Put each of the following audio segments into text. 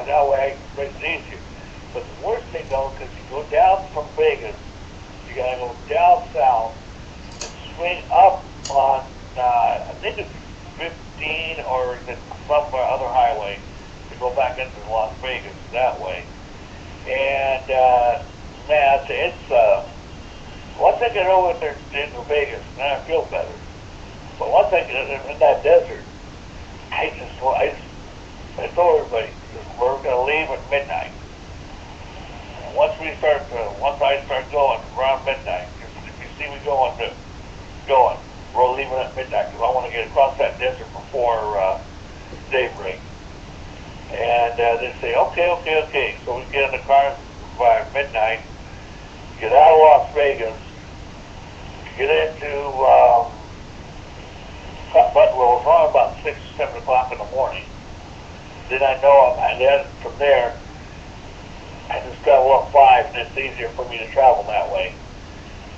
that way it's easier. But the worst thing though, because you go down from Vegas, you gotta go down south and swing up on, I think it's 15 or is it some other highway to go back into Las Vegas that way. And man, it's once I get over there into Vegas, then I feel better. But once I get in that desert, I told everybody, we're going to leave at midnight. And once I start going around midnight, if you see me going, we're leaving at midnight because I want to get across that desert before daybreak. And they say, okay. So we get in the car by midnight, get out of Las Vegas, get into, but well, it was around about 6 or 7 o'clock in the morning. Then I know, and then from there, I just travel up 5, and it's easier for me to travel that way.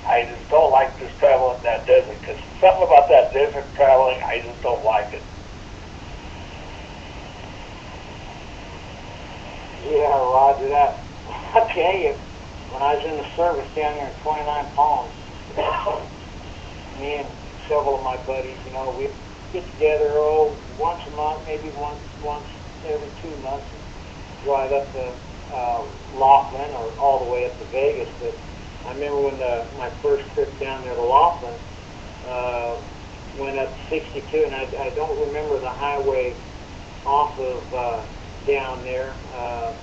I just don't like just traveling in that desert, because something about that desert traveling, I just don't like it. Yeah, Roger that. I tell you, when I was in the service down there in 29 Palms, me and several of my buddies, you know, we get together once a month, maybe once every 2 months, and drive up to Laughlin or all the way up to Vegas. But I remember when my first trip down there to Laughlin went up 62, and I don't remember the highway off of down there. I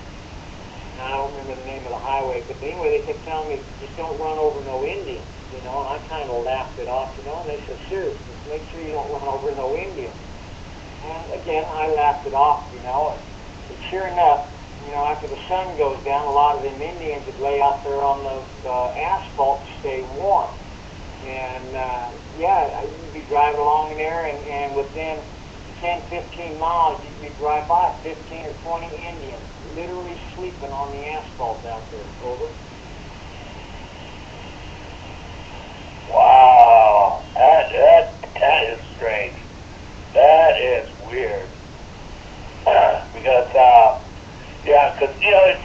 don't remember the name of the highway, but anyway, they kept telling me, just don't run over no Indians, you know, and I kind of laughed it off, you know, and they said, seriously, just make sure you don't run over no Indians. And again, I laughed it off, you know, but sure enough, you know, after the sun goes down, a lot of them Indians would lay out there on the asphalt to stay warm. And, yeah, you'd be driving along there, and within 10, 15 miles, you'd drive by 15 or 20 Indians literally sleeping on the asphalt out there. Over. Wow, that is strange. That is weird. Because, yeah, because, you know, it's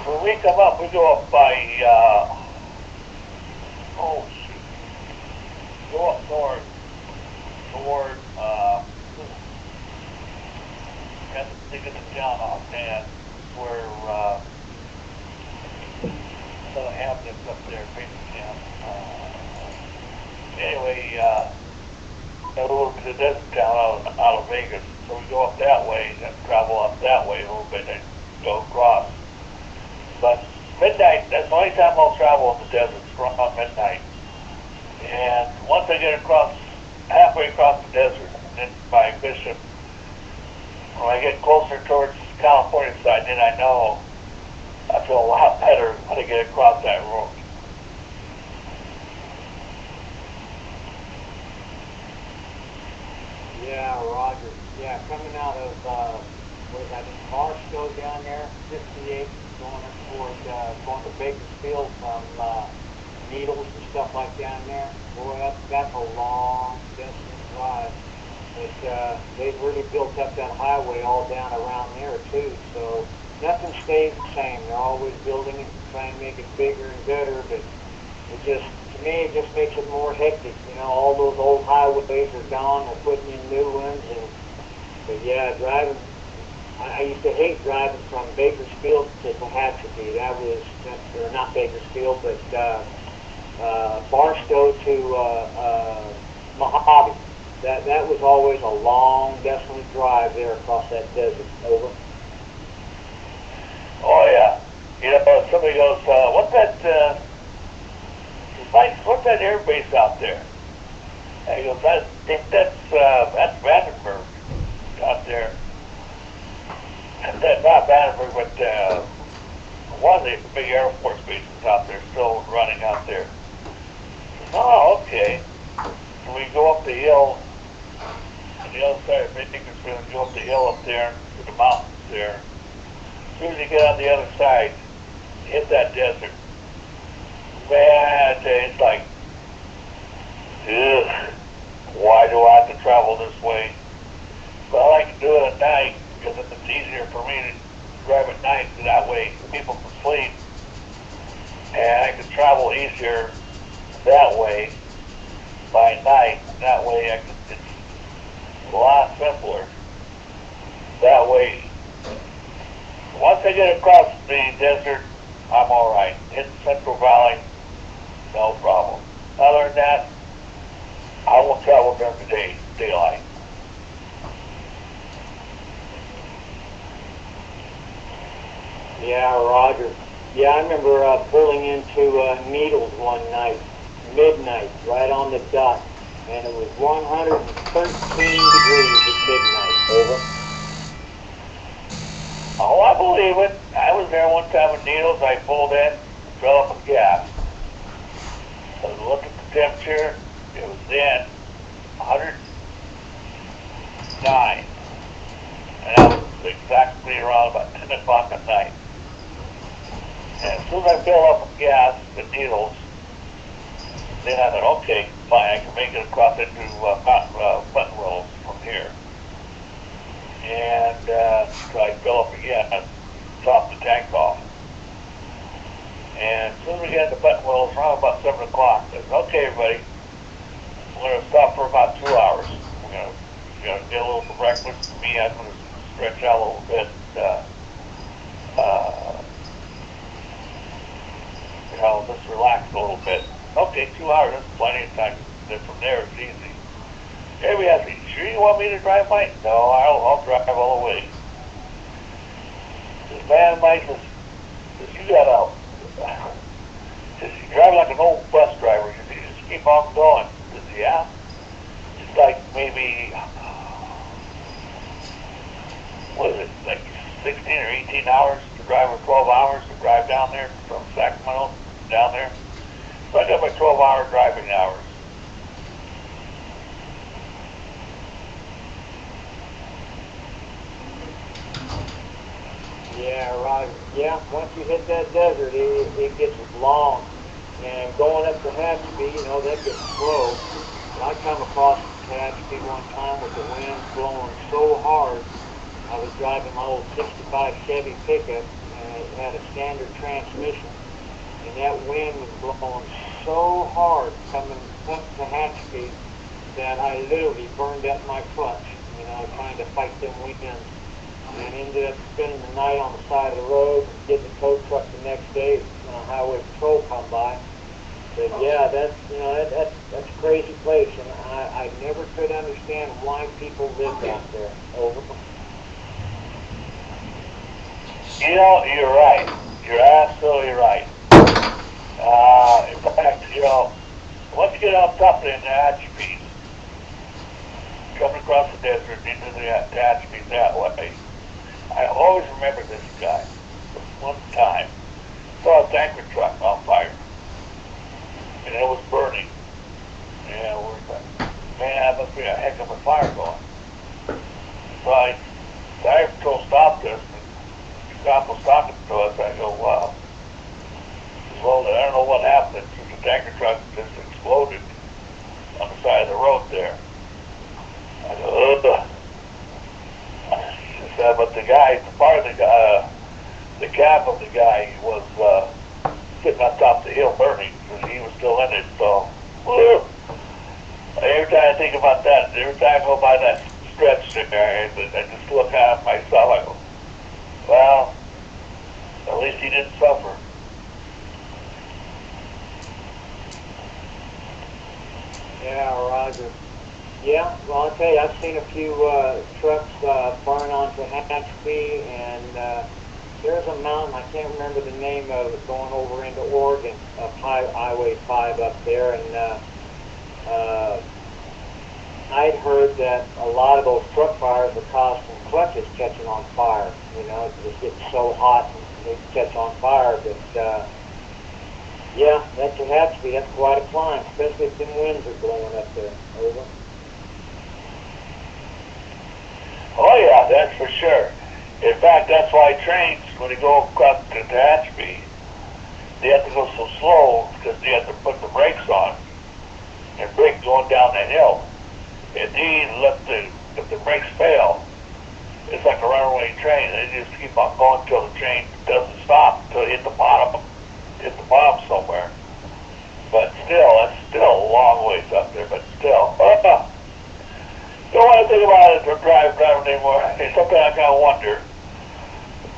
when we come up, we go up by, go up north, toward, I have to think of the town offhand, where, Hampton's up there, Framingham. Anyway, a little bit of desert town out of Vegas. So we go up that way and travel up that way a little bit and go across. But midnight, that's the only time I'll travel in the desert, around midnight. And once I get halfway across the desert, then by Bishop, when I get closer towards California side, then I know I feel a lot better when I get across that road. Yeah, Roger. Yeah, coming out of, what is that, Barstow down there, 58, going up toward, going to Bakersfield from Needles and stuff like down there. Boy, that's a long distance drive. But they've really built up that highway all down around there, too. So nothing stays the same. They're always building it and trying to make it bigger and better, but it just, to me, it just makes it more hectic. You know, all those old highways are gone. They're putting in new ones. But yeah, driving, I used to hate driving from Bakersfield to Tehachapi. Or not Bakersfield, but Barstow to Mojave. That was always a long, desolate drive there across that desert. Over. Oh, yeah. You know, somebody goes, what's that air base out there? And he goes, I think that's Vandenberg out there. That's not Vandenberg, but one of the big Air Force bases out there still running out there. Oh, okay. So we go up the hill, on the other side of Bakersfield, and go up the hill up there to the mountains there. As soon as you get on the other side, hit that desert, man, it's like, ugh, why do I have to travel this way? But I like to do it at night, because it's easier for me to drive at night, so that way people can sleep, and I can travel easier that way by night. That way it's a lot simpler. That way, once I get across the desert, I'm all right. In Central Valley, no problem. Other than that, I will travel during the day, daylight. Yeah, Roger. Yeah, I remember pulling into Needles one night, midnight, right on the dot, and it was 113 degrees at midnight. Over. Oh, I believe it. I was there one time with Needles. I pulled in, fell up with gas. I looked at the temperature. It was then 109. And that was exactly around about 10 o'clock at night. And as soon as I filled up with gas, the Needles, then I thought, okay, fine, I can make it across into Buttonwillows from here. And so I fill up again and top the tank off. And as soon as we get to Buttonwillows, around about 7 o'clock, I said, okay, everybody, we're going to stop for about 2 hours. We're going to get a little for breakfast. Me, I'm going to stretch out a little bit. Just relax a little bit. Okay, 2 hours, that's plenty of time. Then from there, it's easy. Everybody asks me, sure you want me to drive mine? No, I'll drive all the way. This man, Mike, says, you got out. Says, you drive like an old bus driver. You just keep on going. Says, yeah. It's like maybe, what is it, like 16 or 18 hours to drive, or 12 hours to drive down there from Sacramento down there. So I got my 12-hour driving hours. Yeah, right. Yeah, once you hit that desert, it gets long. And going up to Hamsphere, that gets slow. And I come across Hamsphere one time with the wind blowing so hard. I was driving my old 65 Chevy pickup, and it had a standard transmission. And that wind was blowing so hard coming up to Hamsphere that I literally burned up my clutch, trying to fight them winds. And ended up spending the night on the side of the road, getting the tow truck the next day when a highway patrol come by. But yeah, that's a crazy place, and I never could understand why people lived out there. Over. You're right. You're absolutely right. In fact, once you get on top of the Hatchbees, coming across the desert into the Hatchbees that way, I always remember this guy. One time, saw a tanker truck on fire, and it was burning. And we're like, man, that must be a heck of a fire going. So the highway patrol stopped us, and the cop was talking to us. I go, wow. Well, I don't know what happened. The tanker truck just exploded on the side of the road there. I go, ugh. But the guy, part of the cab of the guy was sitting on top of the hill burning, because he was still in it. So, every time I think about that, every time I go by that stretch there, I just look at myself. I go, well, at least he didn't suffer. Yeah, Roger. Yeah, well, I'll tell you, I've seen a few trucks burn onto Hamsphere, and there's a mountain, I can't remember the name of it, going over into Oregon, up Highway 5 up there, and I'd heard that a lot of those truck fires were caused from clutches catching on fire. It just gets so hot and they catch on fire, but yeah, that's a Hamsphere, that's quite a climb, especially if them winds are blowing up there. Over. Oh yeah, that's for sure. In fact, that's why trains, when they go across to Hatchby, they have to go so slow because they have to put the brakes on and brake going down the hill. And then if the brakes fail, it's like a runaway train. They just keep on going until the train doesn't stop, until it hit the bottom somewhere. But still, that's still a long ways up there, but still. Don't want to think about it or driving anymore. Sometimes I kind of wonder.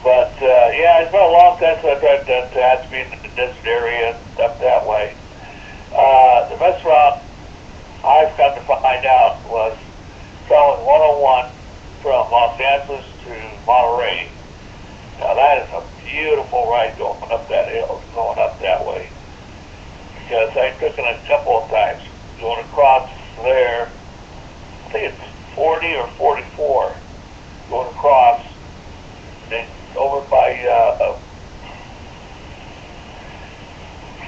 But, yeah, it's been a long time since I tried to have to be in this area up that way. The best route I've come to find out was traveling 101 from Los Angeles to Monterey. Now that is a beautiful ride going up that hill, going up that way. Because I took it a couple of times going across there. I think it's 40 or 44 going across, then over by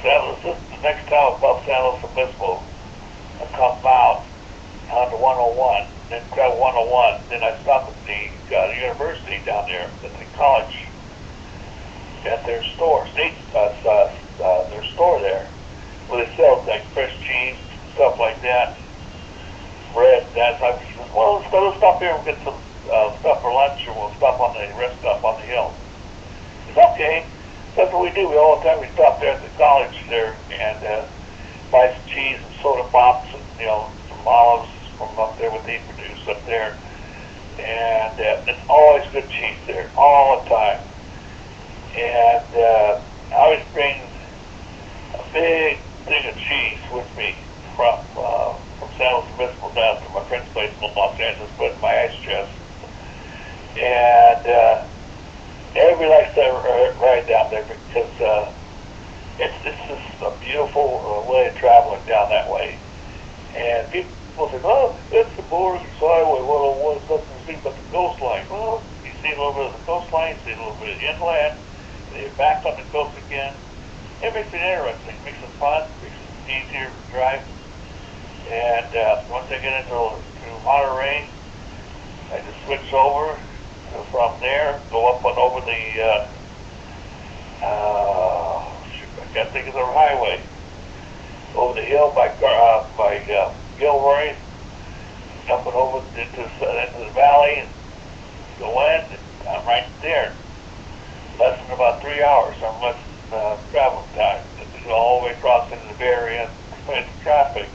the next town above San Luis Obispo. I come out onto 101, then grab 101, then I stop at the university down there, at the college, at their store, their store there, where they sell like fresh cheese, stuff like that, bread. That's I said, well, let's stop here and get some stuff for lunch, or we'll stop on the rest stop on the hill. It's okay. That's what we do. We all the time we stop there at the college there and buy some cheese and soda pops and some olives from up there what they produce up there. And it's always good cheese there all the time. And I always bring a big thing of cheese with me from San Luis Obispo down to my friend's place in Los Angeles, put it in my ice chest. And everybody likes to ride down there because it's just a beautiful way of traveling down that way. And people say, oh, it's the Boarding Highway 101, it's nothing to see but the coastline. Well, you see a little bit of the coastline, you see a little bit of the inland, and you're back on the coast again. It makes it interesting, it makes it fun, it makes it easier to drive. And once I get into Monterey, I just switch over. From there, go up and over the, I can't think of the highway, over the hill by Gilroy, up and over into the valley, and go in, and I'm right there. Less than about 3 hours, I'm less travel time. It's all the way across into the Bay Area, and traffic.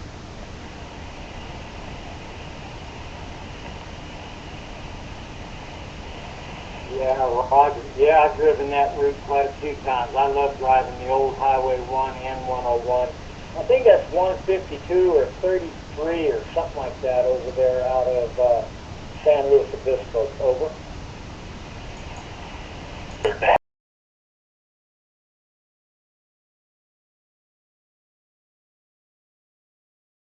Yeah, Roger. Yeah, I've driven that route quite a few times. I love driving the old Highway 1 and 101. I think that's 152 or 33 or something like that over there out of San Luis Obispo. Over.